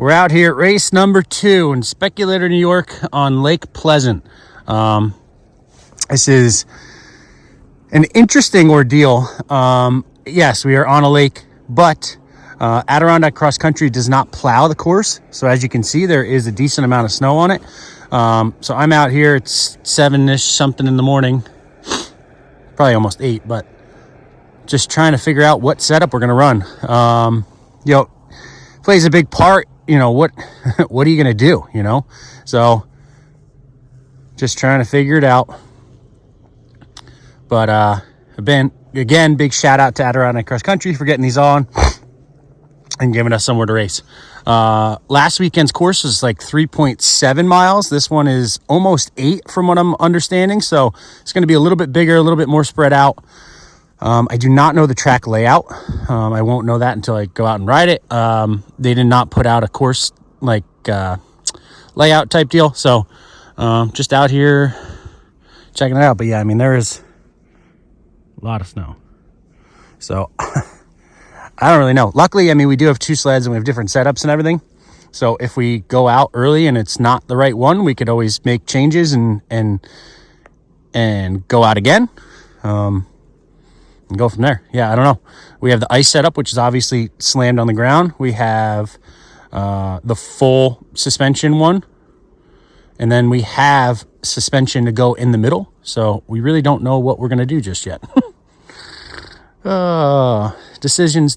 We're out here at race number 2 in Speculator, New York on Lake Pleasant. This is an interesting ordeal. Yes, we are on a lake, but Adirondack Cross Country does not plow the course. So as you can see, there is a decent amount of snow on it. So I'm out here, it's 7-ish something in the morning, probably almost 8, but just trying to figure out what setup we're going to run. Plays a big part. What are you going to do, So just trying to figure it out. But again, big shout out to Adirondack Cross Country for getting these on and giving us somewhere to race. Last weekend's course was like 3.7 miles. This one is almost 8 from what I'm understanding. So it's going to be a little bit bigger, a little bit more spread out. I do not know the track layout. I won't know that until I go out and ride it. They did not put out a course layout type deal. So just out here checking it out. But yeah, there is a lot of snow. So I don't really know. Luckily, we do have 2 sleds and we have different setups and everything. So if we go out early and it's not the right one, we could always make changes and go out again. And go from there. Yeah, I don't know. We have the ice setup, which is obviously slammed on the ground. We have the full suspension one. And then we have suspension to go in the middle. So we really don't know what we're going to do just yet. Decisions,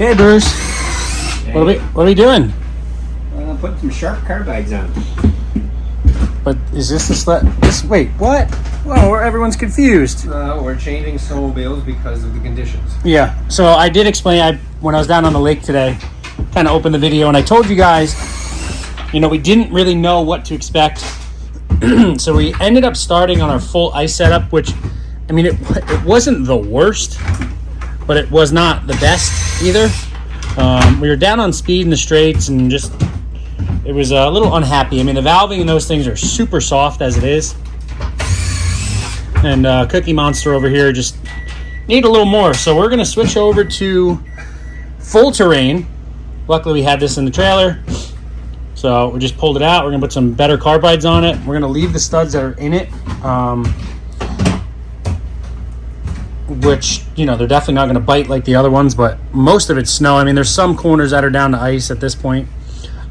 Okay, Bruce. Hey. What are we doing? Put some sharp carbides on. But is this the sled? Wait, what? Whoa, everyone's confused. We're changing snowmobiles because of the conditions. Yeah, so I did explain, when I was down on the lake today, kind of opened the video, and I told you guys, you know, we didn't really know what to expect. So we ended up starting on our full ice setup, which, I mean, it wasn't the worst, but it was not the best either. We were down on speed in the straights and just, it was a little unhappy. I mean, the valving and those things are super soft as it is. And Cookie Monster over here just need a little more. So we're going to switch over to full terrain. Luckily, we had this in the trailer. So we just pulled it out. We're going to put some better carbides on it. We're going to leave the studs that are in it. Which, you know, they're definitely not going to bite like the other ones, but most of it's snow. I mean, there's some corners that are down to ice at this point.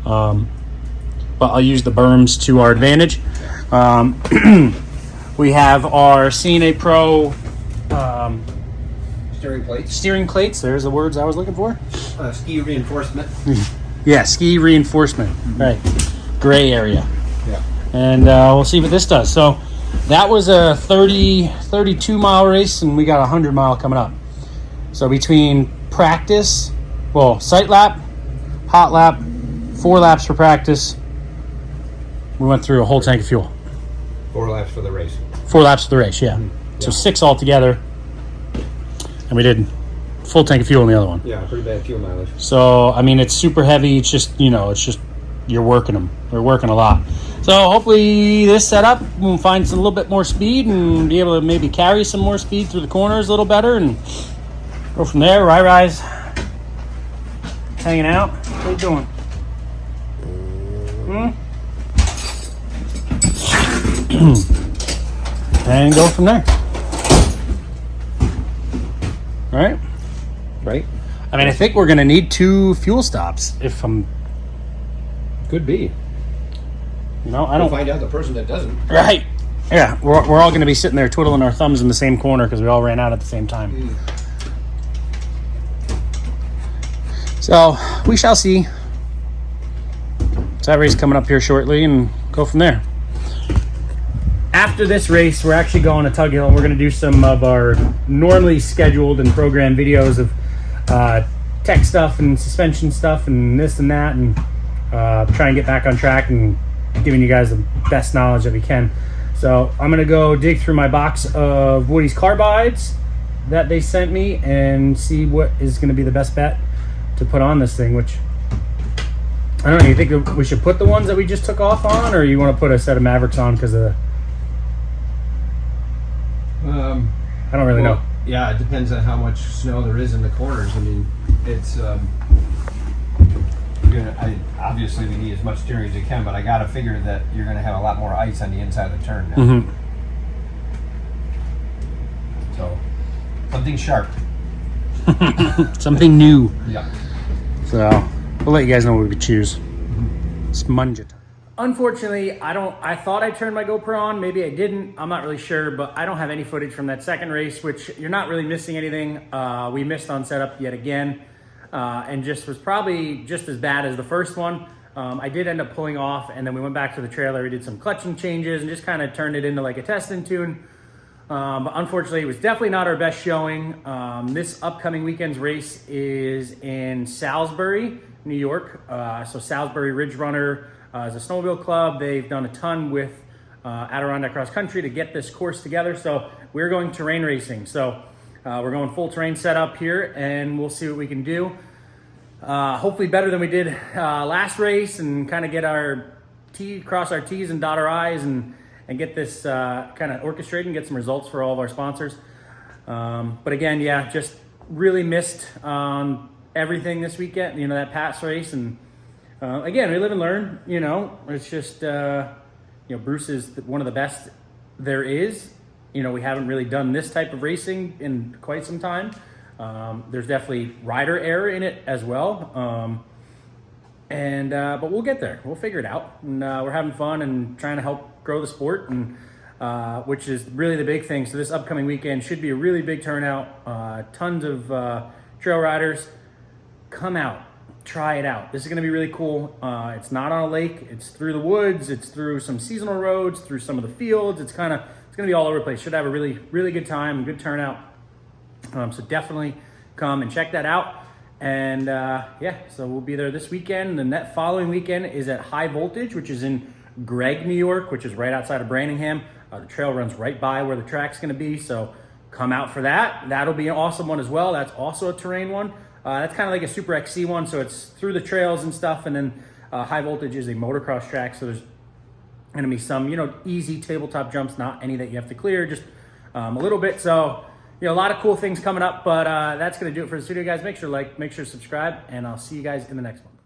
But I'll use the berms to our advantage. We have our CNA Pro steering plates. There's the words I was looking for. Ski reinforcement. Yeah, ski reinforcement. Right. Gray area. Yeah. And we'll see what this does. So that was a 32 mile race, and we got a 100-mile coming up. So between practice, well, sight lap, hot lap, 4 laps for practice, we went through a whole tank of fuel. 4 laps for the race. 4 laps for the race, yeah. So 6 altogether. And we did full tank of fuel in the other one. Yeah, pretty bad fuel mileage. So, I mean, it's super heavy. It's just, you know, you're working them. They're working a lot. So hopefully this setup, we'll find a little bit more speed and be able to maybe carry some more speed through the corners a little better and go from there. Rise. Hanging out. What are you doing? And go from there. All right? Right? I mean, I think we're going to need 2 fuel stops if I'm... Could be. You know, I don't... We'll find out the person that doesn't. Right. Yeah, we're all going to be sitting there twiddling our thumbs in the same corner because we all ran out at the same time. So, we shall see. So that race coming up here shortly and go from there. After this race, we're actually going to Tug Hill, and we're going to do some of our normally scheduled and programmed videos of tech stuff and suspension stuff and this and that, and try and get back on track and giving you guys the best knowledge that we can. So I'm going to go dig through my box of Woody's carbides that they sent me and see what is going to be the best bet to put on this thing, which... I don't know, you think that we should put the ones that we just took off on, or you want to put a set of Mavericks on because of the... I don't really know. Yeah, it depends on how much snow there is in the corners. I mean, it's... obviously, we need as much steering as you can, but I got to figure that you're going to have a lot more ice on the inside of the turn now. Mm-hmm. So, something sharp. Something new. Yeah. So... we'll let you guys know what we choose. Sponge it. Unfortunately, I thought I turned my GoPro on. Maybe I didn't. I'm not really sure, but I don't have any footage from that second race, which you're not really missing anything. We missed on setup yet again, and just was probably just as bad as the first one. I did end up pulling off, and then we went back to the trailer. We did some clutching changes and just kind of turned it into like a testing tune. But unfortunately, it was definitely not our best showing. This upcoming weekend's race is in Salisbury, New York. So Salisbury Ridge Runner is a snowmobile club. They've done a ton with Adirondack Cross Country to get this course together. So we're going terrain racing. So we're going full terrain setup here, and we'll see what we can do. Hopefully better than we did last race, and kind of get cross our T's and dot our I's, and get this kind of orchestrated and get some results for all of our sponsors. But again, yeah, just really missed on everything this weekend, you know, that past race. And again, we live and learn, you know. It's just, you know, Bruce is one of the best there is. You know, we haven't really done this type of racing in quite some time. There's definitely rider error in it as well. But we'll get there. We'll figure it out. And we're having fun and trying to help grow the sport, and which is really the big thing. So this upcoming weekend should be a really big turnout. Tons of trail riders. come out, try it out. This is gonna be really cool. It's not on a lake, it's through the woods, it's through some seasonal roads, through some of the fields. It's gonna be all over the place. Should have a really, really good time, good turnout. So definitely come and check that out. And yeah, so we'll be there this weekend. And that following weekend is at High Voltage, which is in Gregg, New York, which is right outside of Branningham. The trail runs right by where the track's gonna be. So come out for that. That'll be an awesome one as well. That's also a terrain one. That's kind of like a Super XC one. So it's through the trails and stuff. And then High Voltage is a motocross track. So there's gonna be some, easy tabletop jumps, not any that you have to clear, just a little bit. So, a lot of cool things coming up, but that's gonna do it for the studio, guys. Make sure to like, make sure to subscribe, and I'll see you guys in the next one.